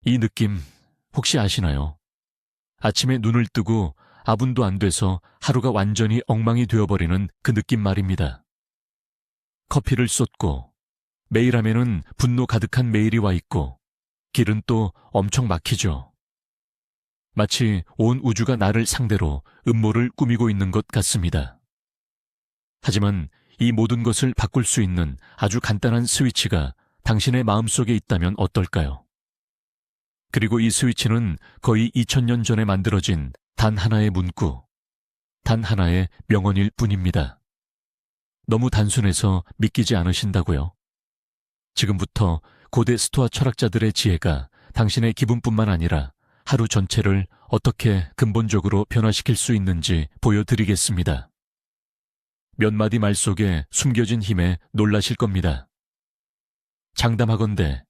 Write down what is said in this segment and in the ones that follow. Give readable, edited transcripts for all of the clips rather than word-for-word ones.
이 느낌 혹시 아시나요? 아침에 눈을 뜨고 아분도 안 돼서 하루가 완전히 엉망이 되어버리는 그 느낌 말입니다. 커피를 쏟고 매일 하면은 분노 가득한 메일이 와 있고 길은 또 엄청 막히죠. 마치 온 우주가 나를 상대로 음모를 꾸미고 있는 것 같습니다. 하지만 이 모든 것을 바꿀 수 있는 아주 간단한 스위치가 당신의 마음속에 있다면 어떨까요? 그리고 이 스위치는 거의 2000년 전에 만들어진 단 하나의 문구, 단 하나의 명언일 뿐입니다. 너무 단순해서 믿기지 않으신다고요? 지금부터 고대 스토아 철학자들의 지혜가 당신의 기분뿐만 아니라 하루 전체를 어떻게 근본적으로 변화시킬 수 있는지 보여드리겠습니다. 몇 마디 말 속에 숨겨진 힘에 놀라실 겁니다. 장담하건대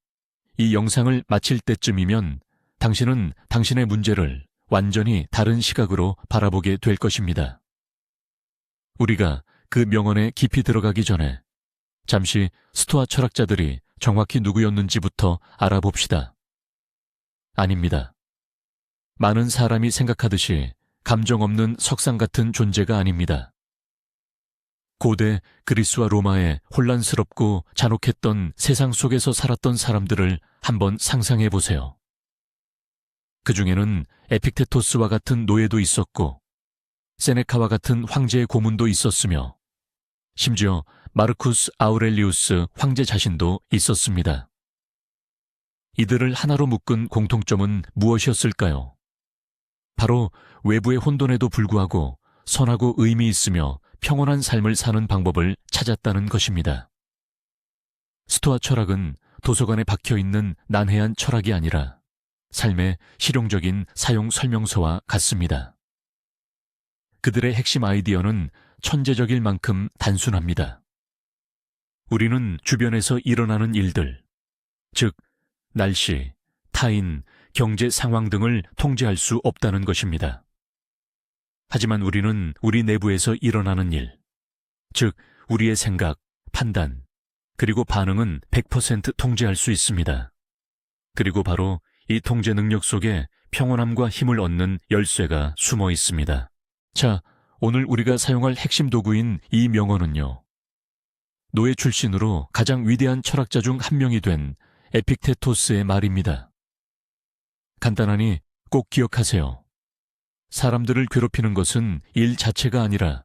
이 영상을 마칠 때쯤이면 당신은 당신의 문제를 완전히 다른 시각으로 바라보게 될 것입니다. 우리가 그 명언에 깊이 들어가기 전에 잠시 스토아 철학자들이 정확히 누구였는지부터 알아봅시다. 아닙니다. 많은 사람이 생각하듯이 감정 없는 석상 같은 존재가 아닙니다. 고대 그리스와 로마의 혼란스럽고 잔혹했던 세상 속에서 살았던 사람들을 한번 상상해 보세요. 그 중에는 에픽테토스와 같은 노예도 있었고 세네카와 같은 황제의 고문도 있었으며 심지어 마르쿠스 아우렐리우스 황제 자신도 있었습니다. 이들을 하나로 묶은 공통점은 무엇이었을까요? 바로 외부의 혼돈에도 불구하고 선하고 의미 있으며 평온한 삶을 사는 방법을 찾았다는 것입니다. 스토아 철학은 도서관에 박혀있는 난해한 철학이 아니라 삶의 실용적인 사용 설명서와 같습니다. 그들의 핵심 아이디어는 천재적일 만큼 단순합니다. 우리는 주변에서 일어나는 일들, 즉 날씨, 타인, 경제 상황 등을 통제할 수 없다는 것입니다. 하지만 우리는 우리 내부에서 일어나는 일, 즉 우리의 생각, 판단, 그리고 반응은 100% 통제할 수 있습니다. 그리고 바로 이 통제 능력 속에 평온함과 힘을 얻는 열쇠가 숨어 있습니다. 자, 오늘 우리가 사용할 핵심 도구인 이 명언은요. 노예 출신으로 가장 위대한 철학자 중 한 명이 된 에픽테토스의 말입니다. 간단하니 꼭 기억하세요. 사람들을 괴롭히는 것은 일 자체가 아니라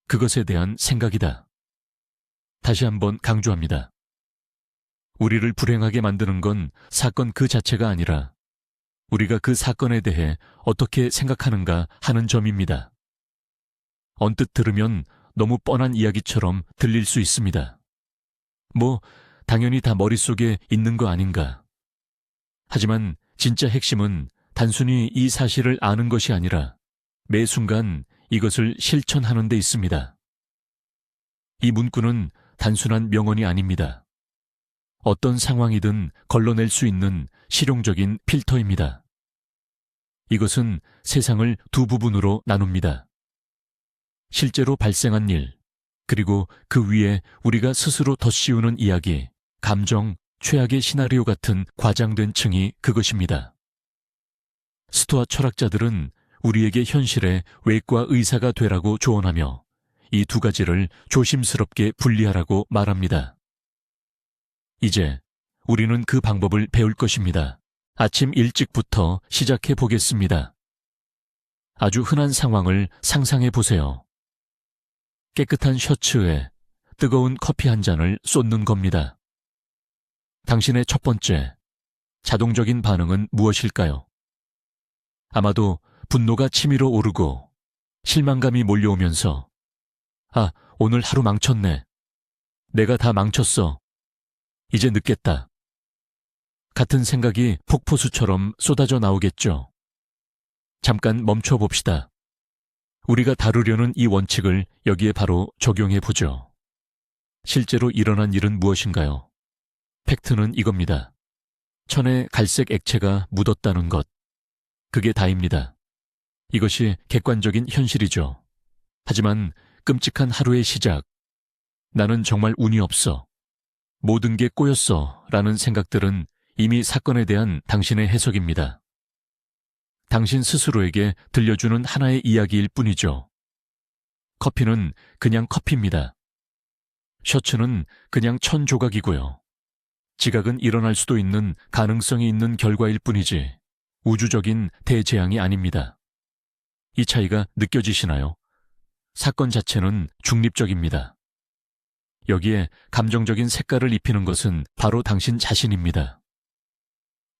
그것에 대한 생각이다. 다시 한번 강조합니다. 우리를 불행하게 만드는 건 사건 그 자체가 아니라 우리가 그 사건에 대해 어떻게 생각하는가 하는 점입니다. 언뜻 들으면 너무 뻔한 이야기처럼 들릴 수 있습니다. 당연히 다 머릿속에 있는 거 아닌가. 하지만 진짜 핵심은 단순히 이 사실을 아는 것이 아니라 매 순간 이것을 실천하는 데 있습니다. 이 문구는 단순한 명언이 아닙니다. 어떤 상황이든 걸러낼 수 있는 실용적인 필터입니다. 이것은 세상을 두 부분으로 나눕니다. 실제로 발생한 일, 그리고 그 위에 우리가 스스로 덧씌우는 이야기, 감정, 최악의 시나리오 같은 과장된 층이 그것입니다. 스토아 철학자들은 우리에게 현실의 외과 의사가 되라고 조언하며 이 두 가지를 조심스럽게 분리하라고 말합니다. 이제 우리는 그 방법을 배울 것입니다. 아침 일찍부터 시작해 보겠습니다. 아주 흔한 상황을 상상해 보세요. 깨끗한 셔츠에 뜨거운 커피 한 잔을 쏟는 겁니다. 당신의 첫 번째, 자동적인 반응은 무엇일까요? 아마도 분노가 치밀어 오르고 실망감이 몰려오면서 오늘 하루 망쳤네. 내가 다 망쳤어. 이제 늦겠다. 같은 생각이 폭포수처럼 쏟아져 나오겠죠. 잠깐 멈춰봅시다. 우리가 다루려는 이 원칙을 여기에 바로 적용해 보죠. 실제로 일어난 일은 무엇인가요? 팩트는 이겁니다. 천에 갈색 액체가 묻었다는 것. 그게 다입니다. 이것이 객관적인 현실이죠. 하지만 끔찍한 하루의 시작. 나는 정말 운이 없어. 모든 게 꼬였어. 라는 생각들은 이미 사건에 대한 당신의 해석입니다. 당신 스스로에게 들려주는 하나의 이야기일 뿐이죠. 커피는 그냥 커피입니다. 셔츠는 그냥 1000조각이고요. 지각은 일어날 수도 있는 가능성이 있는 결과일 뿐이지 우주적인 대재앙이 아닙니다. 이 차이가 느껴지시나요? 사건 자체는 중립적입니다. 여기에 감정적인 색깔을 입히는 것은 바로 당신 자신입니다.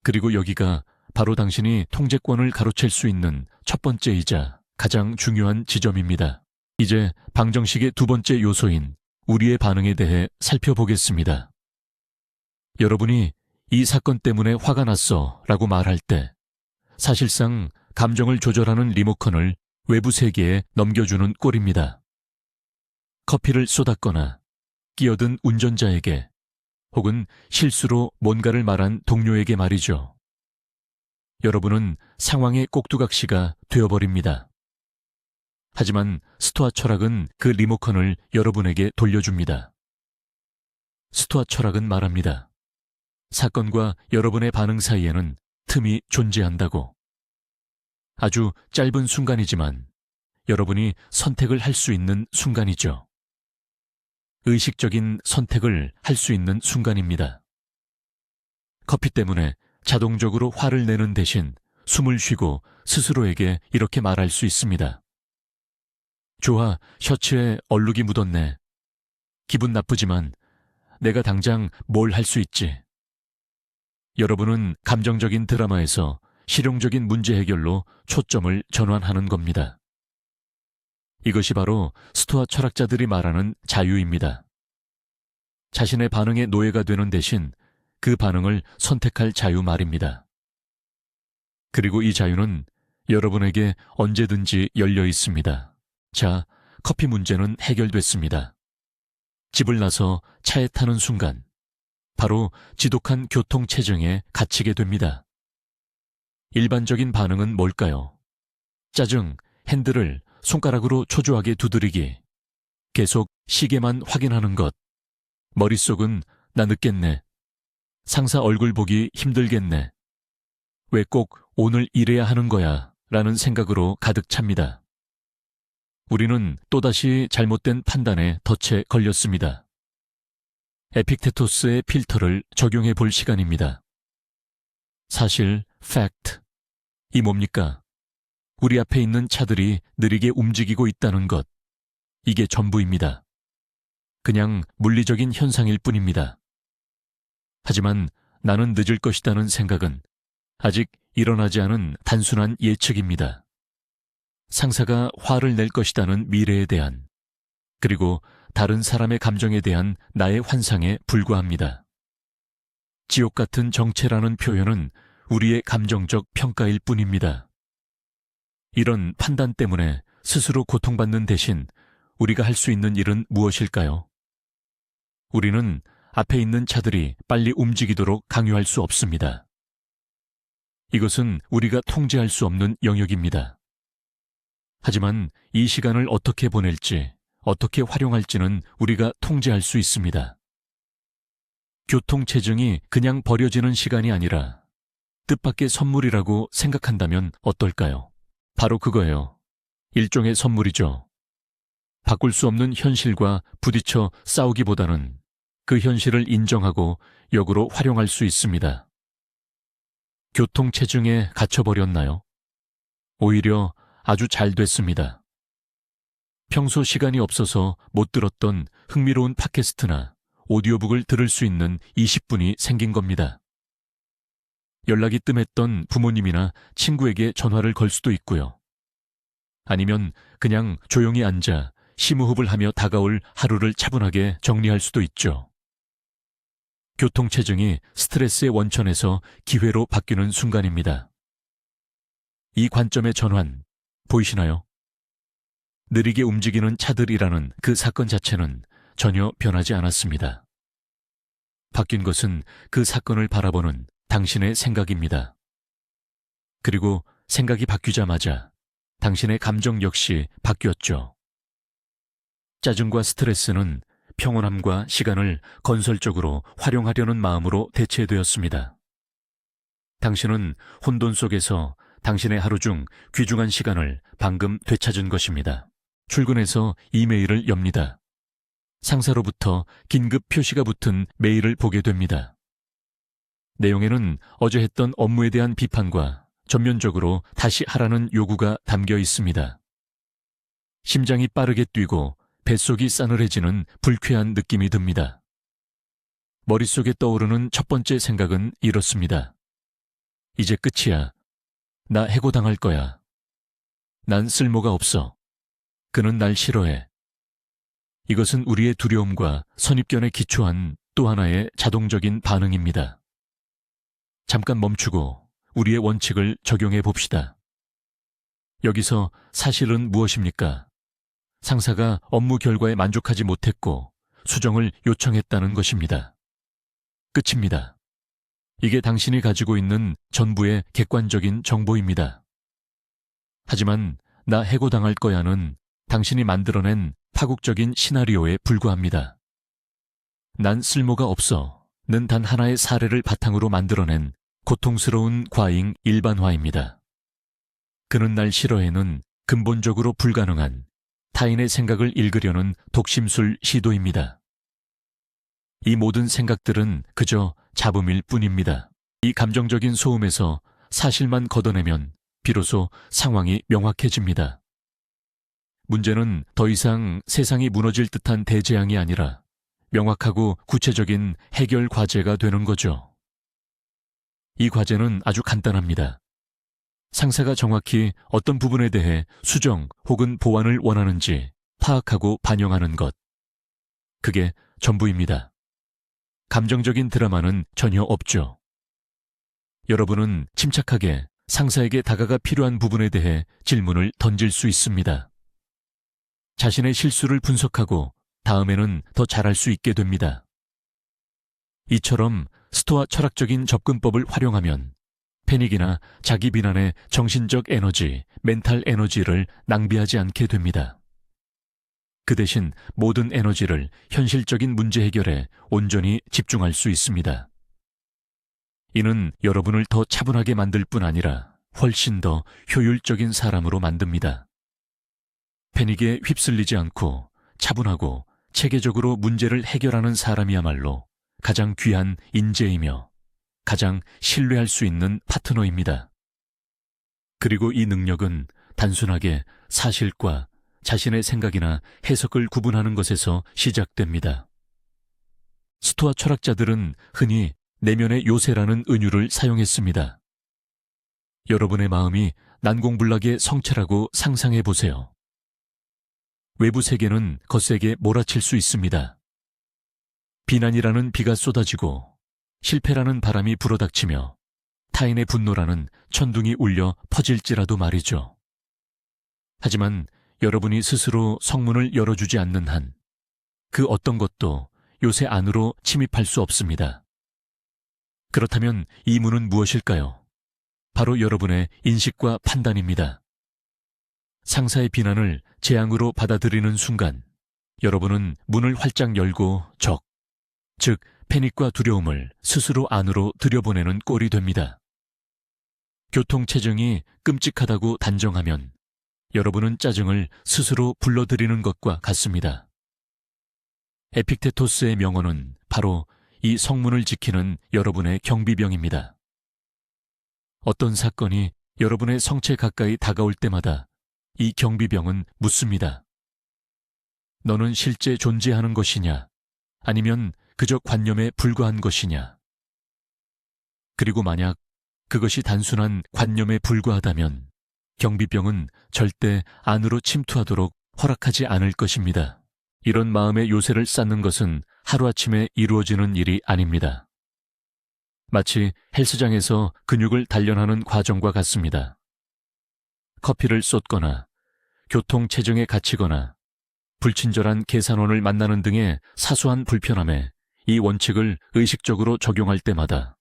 그리고 여기가 바로 당신이 통제권을 가로챌 수 있는 첫 번째이자 가장 중요한 지점입니다. 이제 방정식의 두 번째 요소인 우리의 반응에 대해 살펴보겠습니다. 여러분이 이 사건 때문에 화가 났어 라고 말할 때 사실상 감정을 조절하는 리모컨을 외부 세계에 넘겨주는 꼴입니다. 커피를 쏟았거나 끼어든 운전자에게 혹은 실수로 뭔가를 말한 동료에게 말이죠. 여러분은 상황의 꼭두각시가 되어버립니다. 하지만 스토아 철학은 그 리모컨을 여러분에게 돌려줍니다. 스토아 철학은 말합니다. 사건과 여러분의 반응 사이에는 틈이 존재한다고. 아주 짧은 순간이지만 여러분이 선택을 할 수 있는 순간이죠. 의식적인 선택을 할 수 있는 순간입니다. 커피 때문에 자동적으로 화를 내는 대신 숨을 쉬고 스스로에게 이렇게 말할 수 있습니다. 좋아, 셔츠에 얼룩이 묻었네. 기분 나쁘지만 내가 당장 뭘 할 수 있지. 여러분은 감정적인 드라마에서 실용적인 문제 해결로 초점을 전환하는 겁니다. 이것이 바로 스토아 철학자들이 말하는 자유입니다. 자신의 반응에 노예가 되는 대신 그 반응을 선택할 자유 말입니다. 그리고 이 자유는 여러분에게 언제든지 열려 있습니다. 자, 커피 문제는 해결됐습니다. 집을 나서 차에 타는 순간 바로 지독한 교통체증에 갇히게 됩니다. 일반적인 반응은 뭘까요? 짜증, 핸들을 손가락으로 초조하게 두드리기, 계속 시계만 확인하는 것, 머릿속은 나 늦겠네, 상사 얼굴 보기 힘들겠네, 왜 꼭 오늘 이래야 하는 거야 라는 생각으로 가득 찹니다. 우리는 또다시 잘못된 판단에 덫에 걸렸습니다. 에픽테토스의 필터를 적용해 볼 시간입니다. 사실, fact. 이 뭡니까? 우리 앞에 있는 차들이 느리게 움직이고 있다는 것. 이게 전부입니다. 그냥 물리적인 현상일 뿐입니다. 하지만 나는 늦을 것이라는 생각은 아직 일어나지 않은 단순한 예측입니다. 상사가 화를 낼 것이라는 미래에 대한, 그리고 다른 사람의 감정에 대한 나의 환상에 불과합니다. 지옥 같은 정체라는 표현은 우리의 감정적 평가일 뿐입니다. 이런 판단 때문에 스스로 고통받는 대신 우리가 할 수 있는 일은 무엇일까요? 우리는 앞에 있는 차들이 빨리 움직이도록 강요할 수 없습니다. 이것은 우리가 통제할 수 없는 영역입니다. 하지만 이 시간을 어떻게 보낼지, 어떻게 활용할지는 우리가 통제할 수 있습니다. 교통체증이 그냥 버려지는 시간이 아니라 뜻밖의 선물이라고 생각한다면 어떨까요? 바로 그거예요. 일종의 선물이죠. 바꿀 수 없는 현실과 부딪혀 싸우기보다는 그 현실을 인정하고 역으로 활용할 수 있습니다. 교통체증에 갇혀버렸나요? 오히려 아주 잘 됐습니다. 평소 시간이 없어서 못 들었던 흥미로운 팟캐스트나 오디오북을 들을 수 있는 20분이 생긴 겁니다. 연락이 뜸했던 부모님이나 친구에게 전화를 걸 수도 있고요. 아니면 그냥 조용히 앉아 심호흡을 하며 다가올 하루를 차분하게 정리할 수도 있죠. 교통체증이 스트레스의 원천에서 기회로 바뀌는 순간입니다. 이 관점의 전환, 보이시나요? 느리게 움직이는 차들이라는 그 사건 자체는 전혀 변하지 않았습니다. 바뀐 것은 그 사건을 바라보는 당신의 생각입니다. 그리고 생각이 바뀌자마자 당신의 감정 역시 바뀌었죠. 짜증과 스트레스는 평온함과 시간을 건설적으로 활용하려는 마음으로 대체되었습니다. 당신은 혼돈 속에서 당신의 하루 중 귀중한 시간을 방금 되찾은 것입니다. 출근해서 이메일을 엽니다. 상사로부터 긴급 표시가 붙은 메일을 보게 됩니다. 내용에는 어제 했던 업무에 대한 비판과 전면적으로 다시 하라는 요구가 담겨 있습니다. 심장이 빠르게 뛰고 뱃속이 싸늘해지는 불쾌한 느낌이 듭니다. 머릿속에 떠오르는 첫 번째 생각은 이렇습니다. 이제 끝이야. 나 해고당할 거야. 난 쓸모가 없어. 그는 날 싫어해. 이것은 우리의 두려움과 선입견에 기초한 또 하나의 자동적인 반응입니다. 잠깐 멈추고 우리의 원칙을 적용해 봅시다. 여기서 사실은 무엇입니까? 상사가 업무 결과에 만족하지 못했고 수정을 요청했다는 것입니다. 끝입니다. 이게 당신이 가지고 있는 전부의 객관적인 정보입니다. 하지만 나 해고당할 거야는 당신이 만들어낸 파국적인 시나리오에 불과합니다. 난 쓸모가 없어는 단 하나의 사례를 바탕으로 만들어낸 고통스러운 과잉 일반화입니다. 그는 날 싫어해는 근본적으로 불가능한 타인의 생각을 읽으려는 독심술 시도입니다. 이 모든 생각들은 그저 잡음일 뿐입니다. 이 감정적인 소음에서 사실만 걷어내면 비로소 상황이 명확해집니다. 문제는 더 이상 세상이 무너질 듯한 대재앙이 아니라 명확하고 구체적인 해결 과제가 되는 거죠. 이 과제는 아주 간단합니다. 상사가 정확히 어떤 부분에 대해 수정 혹은 보완을 원하는지 파악하고 반영하는 것. 그게 전부입니다. 감정적인 드라마는 전혀 없죠. 여러분은 침착하게 상사에게 다가가 필요한 부분에 대해 질문을 던질 수 있습니다. 자신의 실수를 분석하고 다음에는 더 잘할 수 있게 됩니다. 이처럼 스토아 철학적인 접근법을 활용하면 패닉이나 자기 비난의 정신적 에너지, 멘탈 에너지를 낭비하지 않게 됩니다. 그 대신 모든 에너지를 현실적인 문제 해결에 온전히 집중할 수 있습니다. 이는 여러분을 더 차분하게 만들 뿐 아니라 훨씬 더 효율적인 사람으로 만듭니다. 패닉에 휩쓸리지 않고 차분하고 체계적으로 문제를 해결하는 사람이야말로 가장 귀한 인재이며 가장 신뢰할 수 있는 파트너입니다. 그리고 이 능력은 단순하게 사실과 자신의 생각이나 해석을 구분하는 것에서 시작됩니다. 스토아 철학자들은 흔히 내면의 요새라는 은유를 사용했습니다. 여러분의 마음이 난공불락의 성체라고 상상해 보세요. 외부 세계는 거세게 몰아칠 수 있습니다. 비난이라는 비가 쏟아지고 실패라는 바람이 불어닥치며 타인의 분노라는 천둥이 울려 퍼질지라도 말이죠. 하지만 여러분이 스스로 성문을 열어주지 않는 한 그 어떤 것도 요새 안으로 침입할 수 없습니다. 그렇다면 이 문은 무엇일까요? 바로 여러분의 인식과 판단입니다. 상사의 비난을 재앙으로 받아들이는 순간 여러분은 문을 활짝 열고 즉 패닉과 두려움을 스스로 안으로 들여보내는 꼴이 됩니다. 교통체증이 끔찍하다고 단정하면 여러분은 짜증을 스스로 불러들이는 것과 같습니다. 에픽테토스의 명언은 바로 이 성문을 지키는 여러분의 경비병입니다. 어떤 사건이 여러분의 성체 가까이 다가올 때마다 이 경비병은 묻습니다. 너는 실제 존재하는 것이냐? 아니면 그저 관념에 불과한 것이냐? 그리고 만약 그것이 단순한 관념에 불과하다면 경비병은 절대 안으로 침투하도록 허락하지 않을 것입니다. 이런 마음의 요새를 쌓는 것은 하루아침에 이루어지는 일이 아닙니다. 마치 헬스장에서 근육을 단련하는 과정과 같습니다. 커피를 쏟거나 교통체증에 갇히거나 불친절한 계산원을 만나는 등의 사소한 불편함에 이 원칙을 의식적으로 적용할 때마다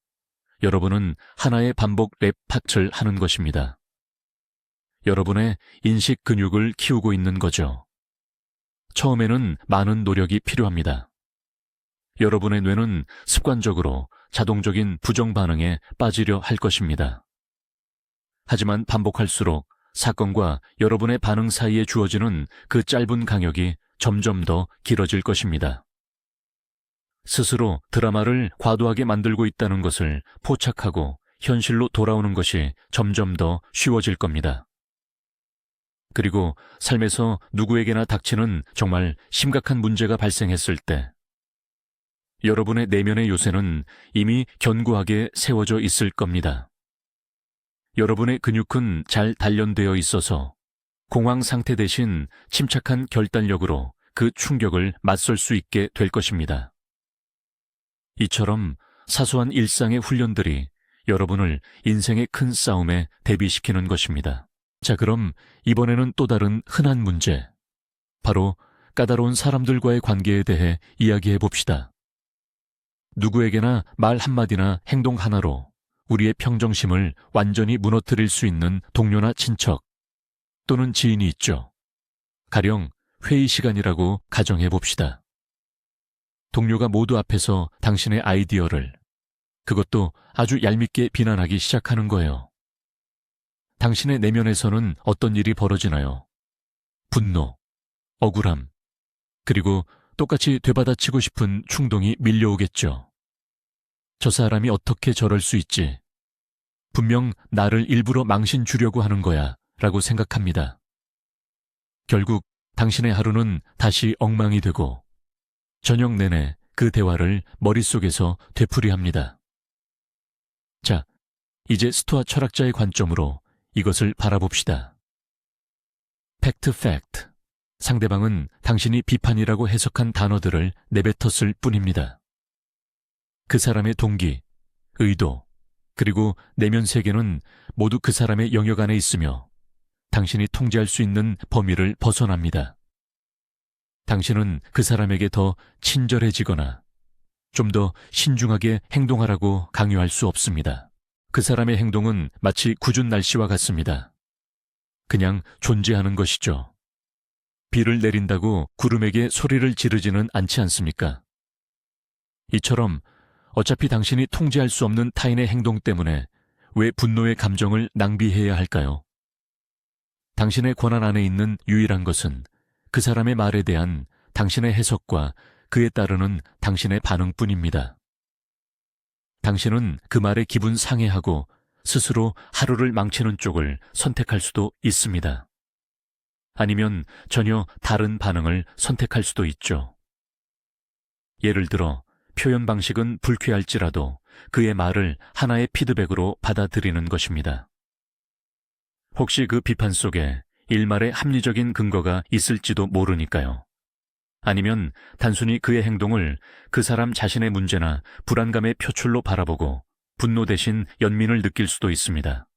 여러분은 하나의 반복 랩 파트를 하는 것입니다. 여러분의 인식 근육을 키우고 있는 거죠. 처음에는 많은 노력이 필요합니다. 여러분의 뇌는 습관적으로 자동적인 부정 반응에 빠지려 할 것입니다. 하지만 반복할수록 사건과 여러분의 반응 사이에 주어지는 그 짧은 간격이 점점 더 길어질 것입니다. 스스로 드라마를 과도하게 만들고 있다는 것을 포착하고 현실로 돌아오는 것이 점점 더 쉬워질 겁니다. 그리고 삶에서 누구에게나 닥치는 정말 심각한 문제가 발생했을 때 여러분의 내면의 요새는 이미 견고하게 세워져 있을 겁니다. 여러분의 근육은 잘 단련되어 있어서 공황 상태 대신 침착한 결단력으로 그 충격을 맞설 수 있게 될 것입니다. 이처럼 사소한 일상의 훈련들이 여러분을 인생의 큰 싸움에 대비시키는 것입니다. 자, 그럼 이번에는 또 다른 흔한 문제, 바로 까다로운 사람들과의 관계에 대해 이야기해 봅시다. 누구에게나 말 한마디나 행동 하나로 우리의 평정심을 완전히 무너뜨릴 수 있는 동료나 친척 또는 지인이 있죠. 가령 회의 시간이라고 가정해 봅시다. 동료가 모두 앞에서 당신의 아이디어를, 그것도 아주 얄밉게 비난하기 시작하는 거예요. 당신의 내면에서는 어떤 일이 벌어지나요? 분노, 억울함, 그리고 똑같이 되받아치고 싶은 충동이 밀려오겠죠. 저 사람이 어떻게 저럴 수 있지? 분명 나를 일부러 망신 주려고 하는 거야 라고 생각합니다. 결국 당신의 하루는 다시 엉망이 되고 저녁 내내 그 대화를 머릿속에서 되풀이합니다. 자, 이제 스토아 철학자의 관점으로 이것을 바라봅시다. 팩트. 상대방은 당신이 비판이라고 해석한 단어들을 내뱉었을 뿐입니다. 그 사람의 동기, 의도, 그리고 내면 세계는 모두 그 사람의 영역 안에 있으며 당신이 통제할 수 있는 범위를 벗어납니다. 당신은 그 사람에게 더 친절해지거나 좀 더 신중하게 행동하라고 강요할 수 없습니다. 그 사람의 행동은 마치 궂은 날씨와 같습니다. 그냥 존재하는 것이죠. 비를 내린다고 구름에게 소리를 지르지는 않지 않습니까? 이처럼 어차피 당신이 통제할 수 없는 타인의 행동 때문에 왜 분노의 감정을 낭비해야 할까요? 당신의 권한 안에 있는 유일한 것은 그 사람의 말에 대한 당신의 해석과 그에 따르는 당신의 반응뿐입니다. 당신은 그 말에 기분 상해하고 스스로 하루를 망치는 쪽을 선택할 수도 있습니다. 아니면 전혀 다른 반응을 선택할 수도 있죠. 예를 들어 표현 방식은 불쾌할지라도 그의 말을 하나의 피드백으로 받아들이는 것입니다. 혹시 그 비판 속에 일말의 합리적인 근거가 있을지도 모르니까요. 아니면 단순히 그의 행동을 그 사람 자신의 문제나 불안감의 표출로 바라보고 분노 대신 연민을 느낄 수도 있습니다.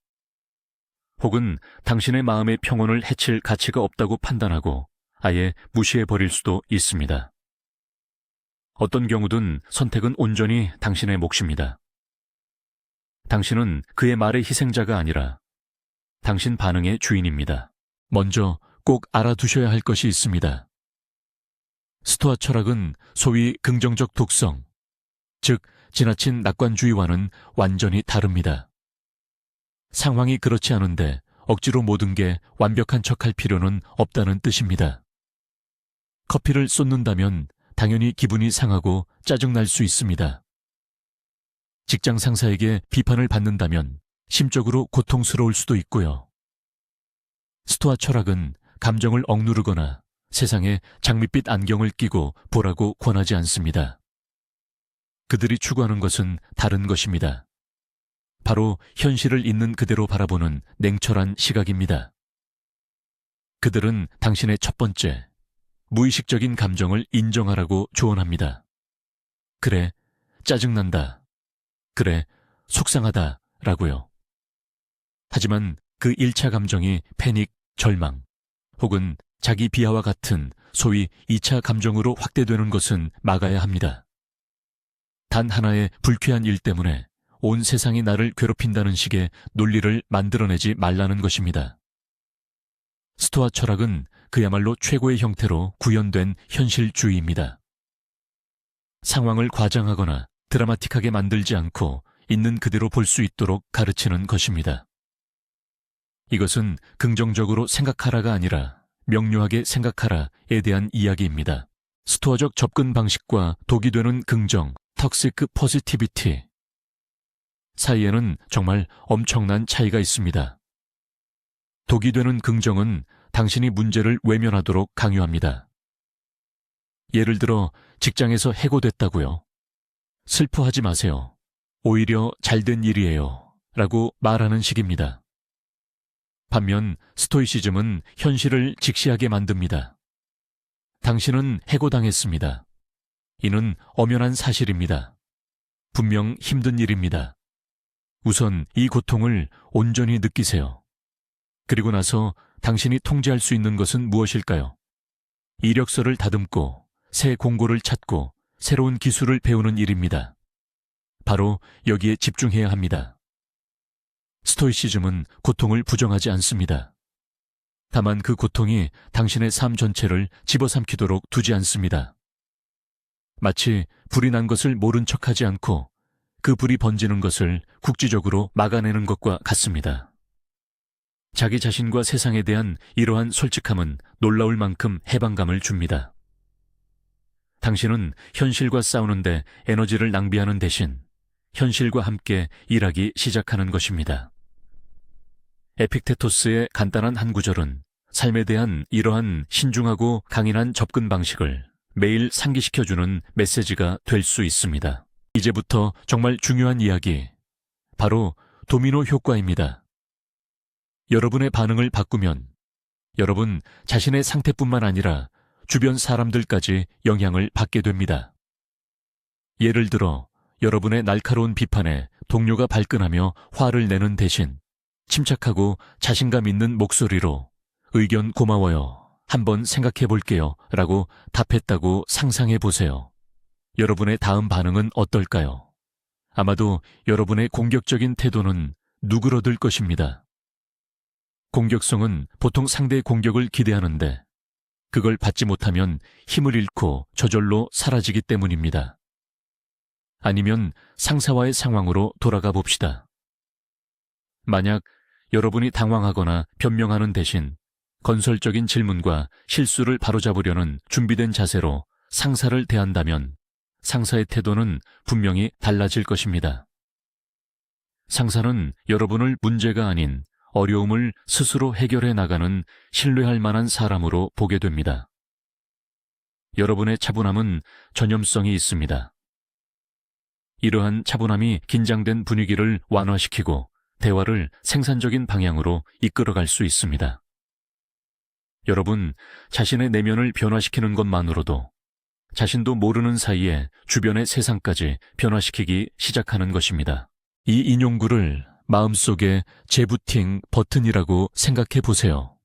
혹은 당신의 마음의 평온을 해칠 가치가 없다고 판단하고 아예 무시해버릴 수도 있습니다. 어떤 경우든 선택은 온전히 당신의 몫입니다. 당신은 그의 말의 희생자가 아니라 당신 반응의 주인입니다. 먼저 꼭 알아두셔야 할 것이 있습니다. 스토아 철학은 소위 긍정적 독성, 즉 지나친 낙관주의와는 완전히 다릅니다. 상황이 그렇지 않은데 억지로 모든 게 완벽한 척할 필요는 없다는 뜻입니다. 커피를 쏟는다면 당연히 기분이 상하고 짜증날 수 있습니다. 직장 상사에게 비판을 받는다면 심적으로 고통스러울 수도 있고요. 스토아 철학은 감정을 억누르거나 세상에 장밋빛 안경을 끼고 보라고 권하지 않습니다. 그들이 추구하는 것은 다른 것입니다. 바로 현실을 있는 그대로 바라보는 냉철한 시각입니다. 그들은 당신의 첫 번째, 무의식적인 감정을 인정하라고 조언합니다. 그래, 짜증난다. 그래, 속상하다. 라고요. 하지만 그 1차 감정이 패닉, 절망, 혹은 자기 비하와 같은 소위 2차 감정으로 확대되는 것은 막아야 합니다. 단 하나의 불쾌한 일 때문에 온 세상이 나를 괴롭힌다는 식의 논리를 만들어내지 말라는 것입니다. 스토아 철학은 그야말로 최고의 형태로 구현된 현실주의입니다. 상황을 과장하거나 드라마틱하게 만들지 않고 있는 그대로 볼 수 있도록 가르치는 것입니다. 이것은 긍정적으로 생각하라가 아니라 명료하게 생각하라에 대한 이야기입니다. 스토아적 접근 방식과 독이 되는 긍정, 턱시크 포지티비티 사이에는 정말 엄청난 차이가 있습니다. 독이 되는 긍정은 당신이 문제를 외면하도록 강요합니다. 예를 들어 직장에서 해고됐다고요. 슬퍼하지 마세요. 오히려 잘된 일이에요. 라고 말하는 식입니다. 반면 스토이시즘은 현실을 직시하게 만듭니다. 당신은 해고당했습니다. 이는 엄연한 사실입니다. 분명 힘든 일입니다. 우선 이 고통을 온전히 느끼세요. 그리고 나서 당신이 통제할 수 있는 것은 무엇일까요? 이력서를 다듬고 새 공고를 찾고 새로운 기술을 배우는 일입니다. 바로 여기에 집중해야 합니다. 스토이시즘은 고통을 부정하지 않습니다. 다만 그 고통이 당신의 삶 전체를 집어삼키도록 두지 않습니다. 마치 불이 난 것을 모른 척하지 않고 그 불이 번지는 것을 국지적으로 막아내는 것과 같습니다. 자기 자신과 세상에 대한 이러한 솔직함은 놀라울 만큼 해방감을 줍니다. 당신은 현실과 싸우는데 에너지를 낭비하는 대신 현실과 함께 일하기 시작하는 것입니다. 에픽테토스의 간단한 한 구절은 삶에 대한 이러한 신중하고 강인한 접근 방식을 매일 상기시켜주는 메시지가 될 수 있습니다. 이제부터 정말 중요한 이야기, 바로 도미노 효과입니다. 여러분의 반응을 바꾸면 여러분 자신의 상태뿐만 아니라 주변 사람들까지 영향을 받게 됩니다. 예를 들어 여러분의 날카로운 비판에 동료가 발끈하며 화를 내는 대신 침착하고 자신감 있는 목소리로 의견 고마워요. 한번 생각해 볼게요. 라고 답했다고 상상해 보세요. 여러분의 다음 반응은 어떨까요? 아마도 여러분의 공격적인 태도는 누그러들 것입니다. 공격성은 보통 상대의 공격을 기대하는데 그걸 받지 못하면 힘을 잃고 저절로 사라지기 때문입니다. 아니면 상사와의 상황으로 돌아가 봅시다. 만약 여러분이 당황하거나 변명하는 대신 건설적인 질문과 실수를 바로잡으려는 준비된 자세로 상사를 대한다면 상사의 태도는 분명히 달라질 것입니다. 상사는 여러분을 문제가 아닌 어려움을 스스로 해결해 나가는 신뢰할 만한 사람으로 보게 됩니다. 여러분의 차분함은 전염성이 있습니다. 이러한 차분함이 긴장된 분위기를 완화시키고 대화를 생산적인 방향으로 이끌어갈 수 있습니다. 여러분, 자신의 내면을 변화시키는 것만으로도 자신도 모르는 사이에 주변의 세상까지 변화시키기 시작하는 것입니다. 이 인용구를 마음속에 재부팅 버튼이라고 생각해 보세요.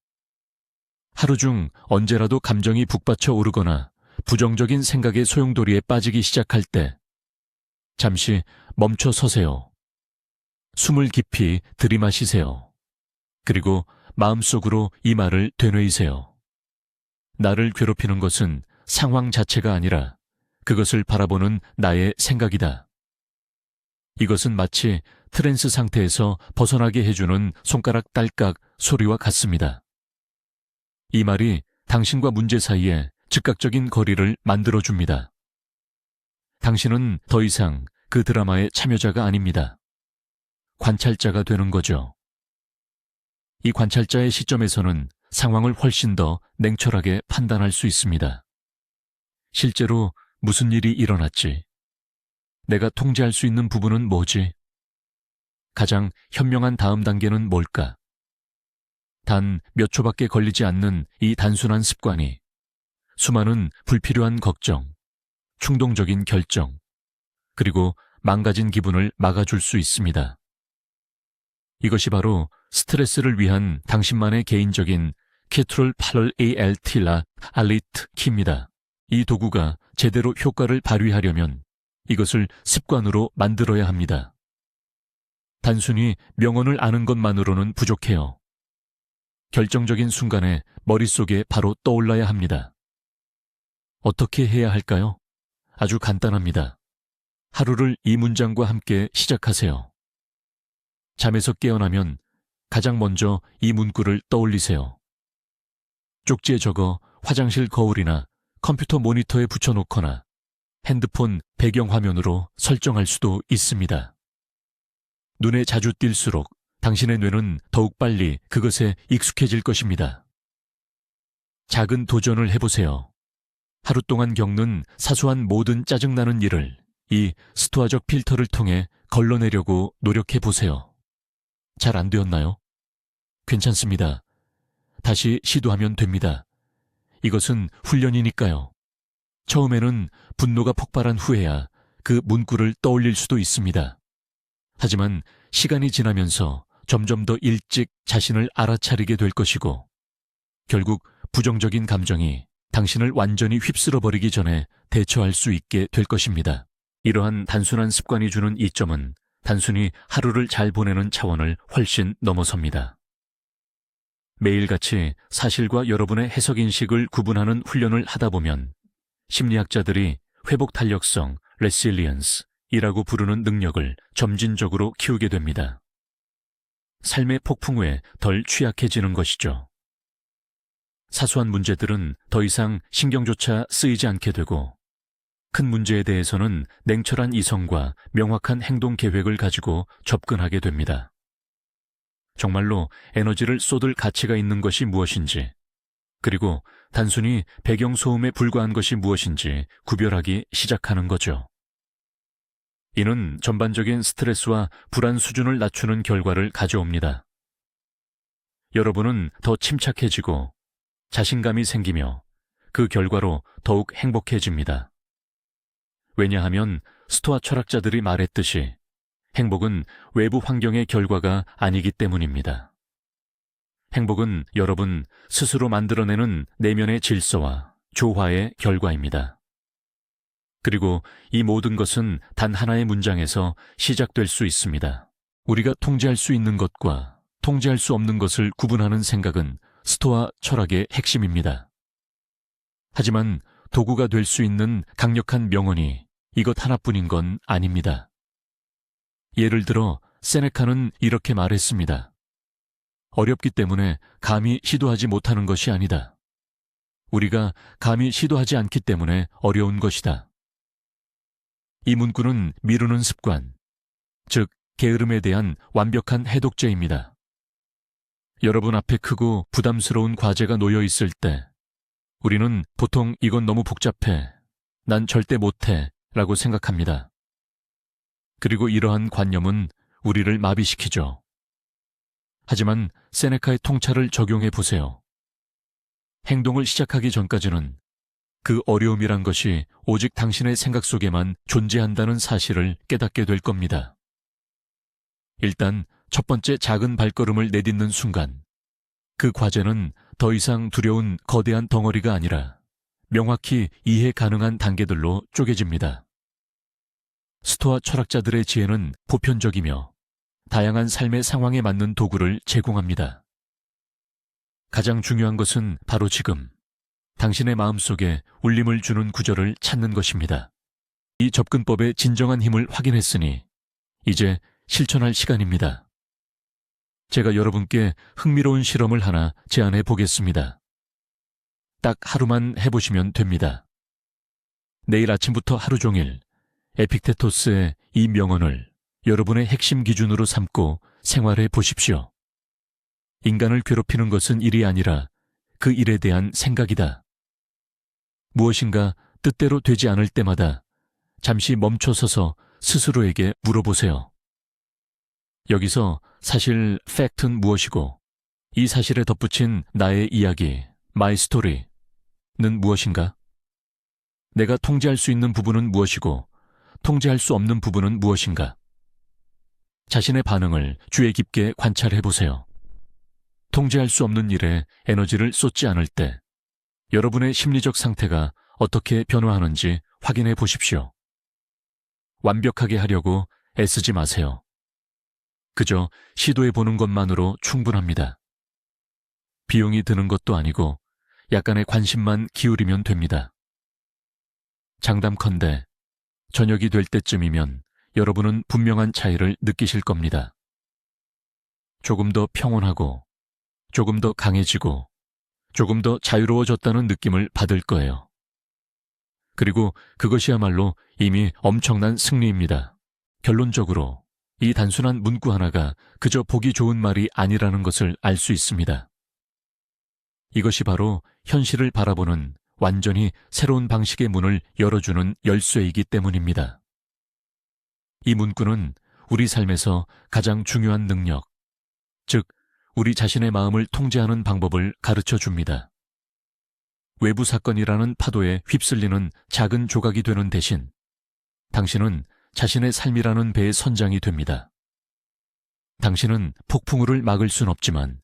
하루 중 언제라도 감정이 북받쳐 오르거나 부정적인 생각의 소용돌이에 빠지기 시작할 때 잠시 멈춰 서세요. 숨을 깊이 들이마시세요. 그리고 마음속으로 이 말을 되뇌이세요. 나를 괴롭히는 것은 상황 자체가 아니라 그것을 바라보는 나의 생각이다. 이것은 마치 트랜스 상태에서 벗어나게 해주는 손가락 딸깍 소리와 같습니다. 이 말이 당신과 문제 사이에 즉각적인 거리를 만들어줍니다. 당신은 더 이상 그 드라마의 참여자가 아닙니다. 관찰자가 되는 거죠. 이 관찰자의 시점에서는 상황을 훨씬 더 냉철하게 판단할 수 있습니다. 실제로 무슨 일이 일어났지? 내가 통제할 수 있는 부분은 뭐지? 가장 현명한 다음 단계는 뭘까? 단 몇 초밖에 걸리지 않는 이 단순한 습관이 수많은 불필요한 걱정, 충동적인 결정, 그리고 망가진 기분을 막아줄 수 있습니다. 이것이 바로 스트레스를 위한 당신만의 개인적인 키트롤 팔럴 ALT라 알리트 키입니다. 이 도구가 제대로 효과를 발휘하려면 이것을 습관으로 만들어야 합니다. 단순히 명언을 아는 것만으로는 부족해요. 결정적인 순간에 머릿속에 바로 떠올라야 합니다. 어떻게 해야 할까요? 아주 간단합니다. 하루를 이 문장과 함께 시작하세요. 잠에서 깨어나면 가장 먼저 이 문구를 떠올리세요. 쪽지에 적어 화장실 거울이나 컴퓨터 모니터에 붙여놓거나 핸드폰 배경화면으로 설정할 수도 있습니다. 눈에 자주 띌수록 당신의 뇌는 더욱 빨리 그것에 익숙해질 것입니다. 작은 도전을 해보세요. 하루 동안 겪는 사소한 모든 짜증나는 일을 이 스토아적 필터를 통해 걸러내려고 노력해보세요. 잘 안 되었나요? 괜찮습니다. 다시 시도하면 됩니다. 이것은 훈련이니까요. 처음에는 분노가 폭발한 후에야 그 문구를 떠올릴 수도 있습니다. 하지만 시간이 지나면서 점점 더 일찍 자신을 알아차리게 될 것이고, 결국 부정적인 감정이 당신을 완전히 휩쓸어버리기 전에 대처할 수 있게 될 것입니다. 이러한 단순한 습관이 주는 이점은 단순히 하루를 잘 보내는 차원을 훨씬 넘어섭니다. 매일같이 사실과 여러분의 해석인식을 구분하는 훈련을 하다 보면 심리학자들이 회복 탄력성, resilience이라고 부르는 능력을 점진적으로 키우게 됩니다. 삶의 폭풍우에 덜 취약해지는 것이죠. 사소한 문제들은 더 이상 신경조차 쓰이지 않게 되고, 큰 문제에 대해서는 냉철한 이성과 명확한 행동 계획을 가지고 접근하게 됩니다. 정말로 에너지를 쏟을 가치가 있는 것이 무엇인지, 그리고 단순히 배경소음에 불과한 것이 무엇인지 구별하기 시작하는 거죠. 이는 전반적인 스트레스와 불안 수준을 낮추는 결과를 가져옵니다. 여러분은 더 침착해지고 자신감이 생기며 그 결과로 더욱 행복해집니다. 왜냐하면 스토아 철학자들이 말했듯이 행복은 외부 환경의 결과가 아니기 때문입니다. 행복은 여러분 스스로 만들어내는 내면의 질서와 조화의 결과입니다. 그리고 이 모든 것은 단 하나의 문장에서 시작될 수 있습니다. 우리가 통제할 수 있는 것과 통제할 수 없는 것을 구분하는 생각은 스토아 철학의 핵심입니다. 하지만 도구가 될 수 있는 강력한 명언이 이것 하나뿐인 건 아닙니다. 예를 들어 세네카는 이렇게 말했습니다. 어렵기 때문에 감히 시도하지 못하는 것이 아니다. 우리가 감히 시도하지 않기 때문에 어려운 것이다. 이 문구는 미루는 습관, 즉 게으름에 대한 완벽한 해독제입니다. 여러분 앞에 크고 부담스러운 과제가 놓여 있을 때 우리는 보통 이건 너무 복잡해, 난 절대 못해 라고 생각합니다. 그리고 이러한 관념은 우리를 마비시키죠. 하지만 세네카의 통찰을 적용해 보세요. 행동을 시작하기 전까지는 그 어려움이란 것이 오직 당신의 생각 속에만 존재한다는 사실을 깨닫게 될 겁니다. 일단 첫 번째 작은 발걸음을 내딛는 순간 그 과제는 더 이상 두려운 거대한 덩어리가 아니라 명확히 이해 가능한 단계들로 쪼개집니다. 스토아 철학자들의 지혜는 보편적이며 다양한 삶의 상황에 맞는 도구를 제공합니다. 가장 중요한 것은 바로 지금 당신의 마음속에 울림을 주는 구절을 찾는 것입니다. 이 접근법의 진정한 힘을 확인했으니 이제 실천할 시간입니다. 제가 여러분께 흥미로운 실험을 하나 제안해 보겠습니다. 딱 하루만 해보시면 됩니다. 내일 아침부터 하루 종일 에픽테토스의 이 명언을 여러분의 핵심 기준으로 삼고 생활해 보십시오. 인간을 괴롭히는 것은 일이 아니라 그 일에 대한 생각이다. 무엇인가 뜻대로 되지 않을 때마다 잠시 멈춰서서 스스로에게 물어보세요. 여기서 사실 팩트는 무엇이고 이 사실에 덧붙인 나의 이야기, my story는 무엇인가? 내가 통제할 수 있는 부분은 무엇이고 통제할 수 없는 부분은 무엇인가? 자신의 반응을 주의 깊게 관찰해 보세요. 통제할 수 없는 일에 에너지를 쏟지 않을 때 여러분의 심리적 상태가 어떻게 변화하는지 확인해 보십시오. 완벽하게 하려고 애쓰지 마세요. 그저 시도해 보는 것만으로 충분합니다. 비용이 드는 것도 아니고 약간의 관심만 기울이면 됩니다. 장담컨대 저녁이 될 때쯤이면 여러분은 분명한 차이를 느끼실 겁니다. 조금 더 평온하고, 조금 더 강해지고, 조금 더 자유로워졌다는 느낌을 받을 거예요. 그리고 그것이야말로 이미 엄청난 승리입니다. 결론적으로 이 단순한 문구 하나가 그저 보기 좋은 말이 아니라는 것을 알 수 있습니다. 이것이 바로 현실을 바라보는 완전히 새로운 방식의 문을 열어주는 열쇠이기 때문입니다. 이 문구는 우리 삶에서 가장 중요한 능력, 즉 우리 자신의 마음을 통제하는 방법을 가르쳐 줍니다. 외부 사건이라는 파도에 휩쓸리는 작은 조각이 되는 대신 당신은 자신의 삶이라는 배의 선장이 됩니다. 당신은 폭풍우를 막을 순 없지만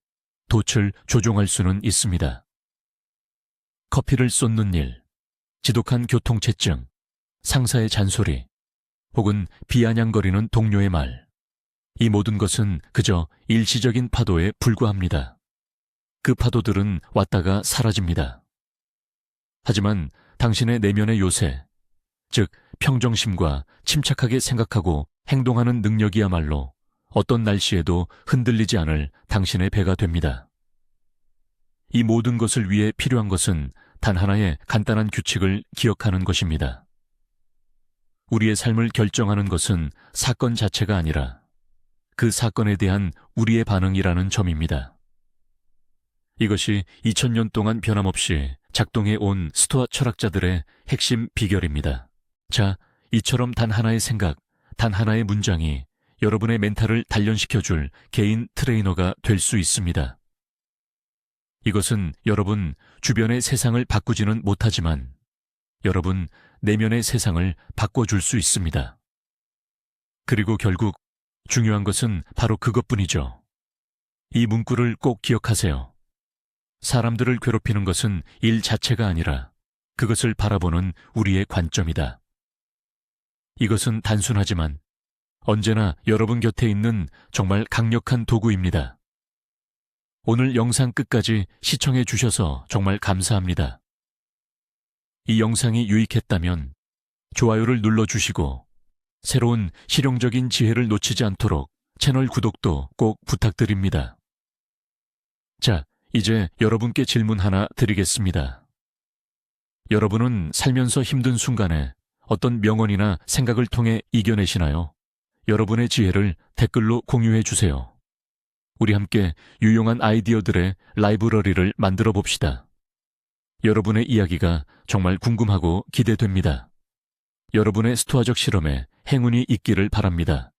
돛을 조종할 수는 있습니다. 커피를 쏟는 일, 지독한 교통체증, 상사의 잔소리, 혹은 비아냥거리는 동료의 말, 이 모든 것은 그저 일시적인 파도에 불과합니다. 그 파도들은 왔다가 사라집니다. 하지만 당신의 내면의 요새, 즉 평정심과 침착하게 생각하고 행동하는 능력이야말로 어떤 날씨에도 흔들리지 않을 당신의 배가 됩니다. 이 모든 것을 위해 필요한 것은 단 하나의 간단한 규칙을 기억하는 것입니다. 우리의 삶을 결정하는 것은 사건 자체가 아니라 그 사건에 대한 우리의 반응이라는 점입니다. 이것이 2000년 동안 변함없이 작동해 온 스토아 철학자들의 핵심 비결입니다. 자, 이처럼 단 하나의 생각, 단 하나의 문장이 여러분의 멘탈을 단련시켜줄 개인 트레이너가 될 수 있습니다. 이것은 여러분 주변의 세상을 바꾸지는 못하지만 여러분 내면의 세상을 바꿔줄 수 있습니다. 그리고 결국 중요한 것은 바로 그것뿐이죠. 이 문구를 꼭 기억하세요. 사람들을 괴롭히는 것은 일 자체가 아니라 그것을 바라보는 우리의 관점이다. 이것은 단순하지만 언제나 여러분 곁에 있는 정말 강력한 도구입니다. 오늘 영상 끝까지 시청해 주셔서 정말 감사합니다. 이 영상이 유익했다면 좋아요를 눌러주시고 새로운 실용적인 지혜를 놓치지 않도록 채널 구독도 꼭 부탁드립니다. 자, 이제 여러분께 질문 하나 드리겠습니다. 여러분은 살면서 힘든 순간에 어떤 명언이나 생각을 통해 이겨내시나요? 여러분의 지혜를 댓글로 공유해 주세요. 우리 함께 유용한 아이디어들의 라이브러리를 만들어 봅시다. 여러분의 이야기가 정말 궁금하고 기대됩니다. 여러분의 스토아적 실험에 행운이 있기를 바랍니다.